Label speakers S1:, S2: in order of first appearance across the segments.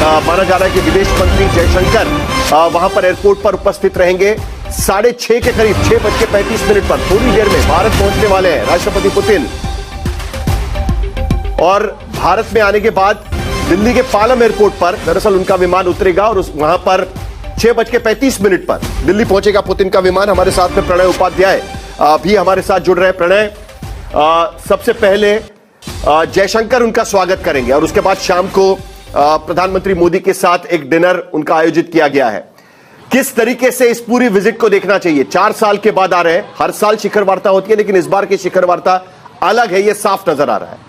S1: माना जा रहा है कि विदेश मंत्री जयशंकर वहां पर एयरपोर्ट पर उपस्थित रहेंगे। 6:30 के करीब 6:35 पर थोड़ी देर में भारत पहुंचने वाले हैं राष्ट्रपति पुतिन। और भारत में आने के बाद दिल्ली के पालम एयरपोर्ट पर दरअसल उनका विमान उतरेगा और वहां पर 6:35 पर दिल्ली पहुंचेगा पुतिन का विमान। हमारे साथ में प्रणय उपाध्याय भी हमारे साथ जुड़ रहे हैं। प्रणय, सबसे पहले जयशंकर उनका स्वागत करेंगे और उसके बाद शाम को प्रधानमंत्री मोदी के साथ एक डिनर उनका आयोजित किया गया है। किस तरीके से इस पूरी विजिट को देखना चाहिए? 4 साल के बाद आ रहे हैं, हर साल शिखर वार्ता होती है, लेकिन इस बार की शिखर वार्ता अलग है, यह साफ नजर आ रहा है।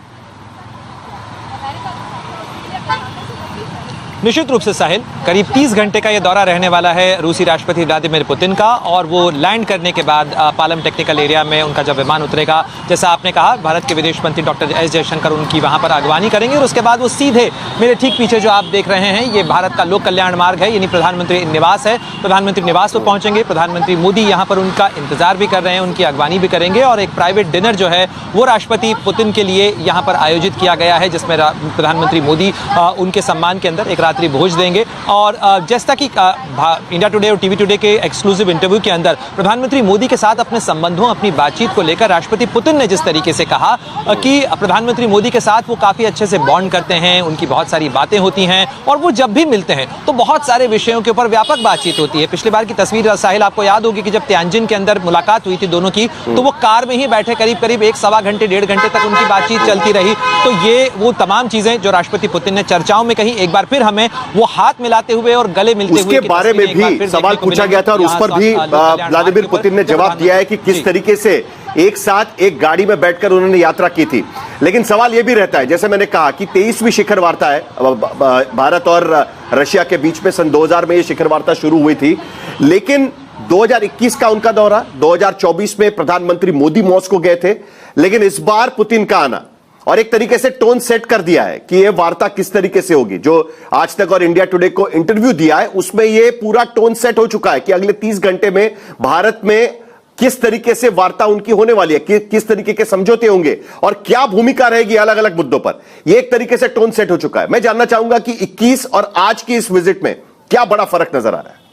S2: निश्चित रूप से साहिल, करीब 30 घंटे का यह दौरा रहने वाला है रूसी राष्ट्रपति व्लादिमीर पुतिन का। और वो लैंड करने के बाद पालम टेक्निकल एरिया में उनका जब विमान उतरेगा, जैसा आपने कहा, भारत के विदेश मंत्री डॉक्टर एस जयशंकर उनकी वहां पर अगवानी करेंगे। और उसके बाद वो सीधे मेरे ठीक पीछे जो आप देख रहे हैं, ये भारत का लोक कल्याण मार्ग है, यानी प्रधानमंत्री निवास है। प्रधानमंत्री निवास पर पहुंचेंगे। प्रधानमंत्री मोदी यहाँ पर उनका इंतजार भी कर रहे हैं, उनकी अगवानी भी करेंगे। और एक प्राइवेट डिनर जो है वो राष्ट्रपति पुतिन के लिए यहाँ पर आयोजित किया गया है, जिसमें प्रधानमंत्री मोदी उनके सम्मान के अंदर एक रात्रि भोज देंगे। और जैसा कि इंडिया टुडे और टीवी टुडे के एक्सक्लूसिव इंटरव्यू के अंदर प्रधानमंत्री मोदी के साथ अपने संबंधों, अपनी बातचीत को लेकर राष्ट्रपति पुतिन ने जिस तरीके से कहा कि प्रधानमंत्री मोदी के साथ वो काफी अच्छे से बॉन्ड करते हैं, उनकी बहुत सारी बातें होती हैं और वो जब भी मिलते हैं तो बहुत सारे विषयों के ऊपर व्यापक बातचीत होती है। पिछली बार की तस्वीर साहिल आपको याद होगी कि जब त्यानजिन के अंदर मुलाकात हुई थी दोनों की, तो वो कार में ही बैठे करीब 1-1.25 घंटे 1.5 घंटे तक उनकी बातचीत चलती रही। तो ये वो तमाम चीजें जो राष्ट्रपति पुतिन ने चर्चाओं में कही, एक बार फिर हमें वो हाथ मिलाते हुए और गले मिलते हुए
S1: उसके बारे में भी सवाल पूछा गया था और उस पर भी व्लादिमीर पुतिन ने जवाब दिया है कि किस तरीके से एक साथ एक गाड़ी में बैठकर उन्होंने यात्रा की थी। लेकिन सवाल यह भी रहता है, जैसे मैंने कहा कि 23वीं शिखर वार्ता है भारत और रशिया के बीच में। सन 2000 में यह शिखर वार्ता शुरू हुई थी, लेकिन 2021 का उनका दौरा, 2024 में प्रधानमंत्री मोदी मॉस्को गए थे, लेकिन इस बार पुतिन का आना और एक तरीके से टोन सेट कर दिया है कि यह वार्ता किस तरीके से होगी। जो आज तक और इंडिया टुडे को इंटरव्यू दिया है उसमें यह पूरा टोन सेट हो चुका है कि अगले 30 घंटे में भारत में किस तरीके से वार्ता उनकी होने वाली है, किस तरीके के समझौते होंगे और क्या भूमिका रहेगी अलग अलग मुद्दों पर। यह एक तरीके से टोन सेट हो चुका है। मैं जानना चाहूंगा कि 21 और आज की इस विजिट में क्या बड़ा फर्क नजर आ रहा है?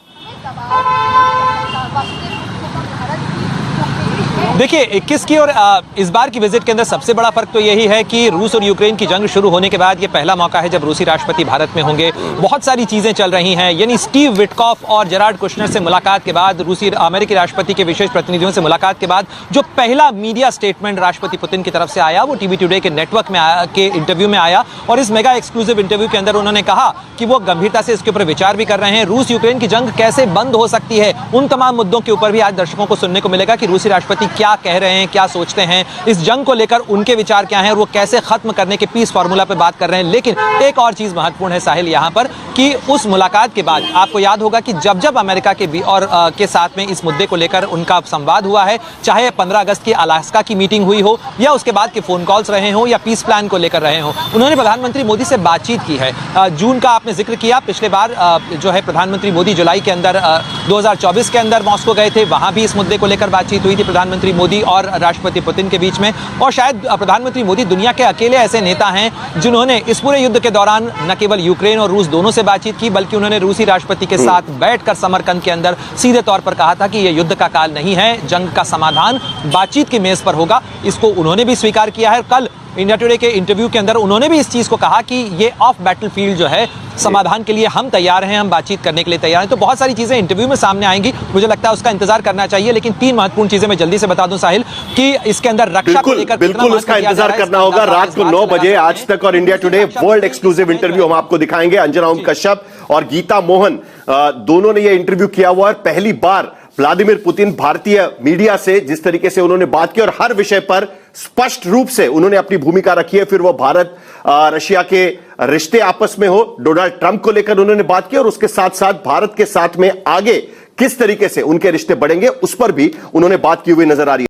S2: देखिए, 21 की और इस बार की विजिट के अंदर सबसे बड़ा फर्क तो यही है कि रूस और यूक्रेन की जंग शुरू होने के बाद ये पहला मौका है जब रूसी राष्ट्रपति भारत में होंगे। बहुत सारी चीजें चल रही हैं, यानी स्टीव विटकॉफ और जेरार्ड कुशनर से मुलाकात के बाद, रूसी अमेरिकी राष्ट्रपति के विशेष प्रतिनिधियों से मुलाकात के बाद जो पहला मीडिया स्टेटमेंट राष्ट्रपति पुतिन की तरफ से आया, वो टीवी टुडे के नेटवर्क में के इंटरव्यू में आया। और इस मेगा एक्सक्लूसिव इंटरव्यू के अंदर उन्होंने कहा कि वो गंभीरता से इसके ऊपर विचार भी कर रहे हैं। रूस यूक्रेन की जंग कैसे बंद हो सकती है, उन तमाम मुद्दों के ऊपर भी आज दर्शकों को सुनने को मिलेगा कि रूसी राष्ट्रपति क्या कह रहे हैं, क्या सोचते हैं, इस जंग को लेकर उनके विचार क्या हैं और वो कैसे खत्म करने के पीस फार्मूला पे बात कर रहे हैं। लेकिन एक और चीज महत्वपूर्ण है साहिल यहां पर कि उस मुलाकात के बाद आपको याद होगा कि जब जब अमेरिका के के साथ में इस मुद्दे को लेकर उनका संवाद हुआ है, चाहे 15 अगस्त की अलास्का की मीटिंग हुई हो या उसके बाद के फोन कॉल्स रहे हो या पीस प्लान को लेकर रहे हो, उन्होंने प्रधानमंत्री मोदी से बातचीत की है। जून का आपने जिक्र किया, पिछले बार जो है प्रधानमंत्री मोदी जुलाई के अंदर 2024 के अंदर मॉस्को गए थे, वहां भी इस मुद्दे को लेकर बातचीत हुई थी प्रधानमंत्री मोदी और राष्ट्रपति पुतिन के बीच में। और शायद प्रधानमंत्री मोदी दुनिया के अकेले ऐसे नेता हैं जिन्होंने इस पूरे युद्ध के दौरान न केवल यूक्रेन और रूस दोनों से बातचीत की, बल्कि उन्होंने रूसी राष्ट्रपति के साथ बैठकर समरकंद के अंदर सीधे तौर पर कहा था कि यह युद्ध का काल नहीं है, जंग का समाधान बातचीत की मेज पर होगा। इसको उन्होंने भी स्वीकार किया है। कल इंडिया टुडे के इंटरव्यू के अंदर उन्होंने भी इस चीज को कहा कि ये ऑफ बैटलफील्ड जो है, समाधान के लिए हम तैयार हैं, हम बातचीत करने के लिए तैयार हैं। तो बहुत सारी चीजें इंटरव्यू में सामने आएंगी, मुझे लगता है उसका इंतजार करना चाहिए। लेकिन 3 महत्वपूर्ण चीजें मैं जल्दी से बता दूं साहिल कि इसके अंदर रक्षा को लेकर
S1: बिल्कुल उसका इंतजार करना होगा। रात को 9 बजे आज तक और India today world exclusive interview हम आपको दिखाएंगे। अंजना ओम कश्यप और गीता मोहन दोनों ने यह इंटरव्यू किया हुआ है। पहली बार व्लादिमीर पुतिन भारतीय मीडिया से जिस तरीके से उन्होंने बात की और हर विषय पर स्पष्ट रूप से उन्होंने अपनी भूमिका रखी है, फिर वो भारत रशिया के रिश्ते आपस में हो, डोनाल्ड ट्रंप को लेकर उन्होंने बात की और उसके साथ साथ भारत के साथ में आगे किस तरीके से उनके रिश्ते बढ़ेंगे उस पर भी उन्होंने बात की हुई नजर आ रही है।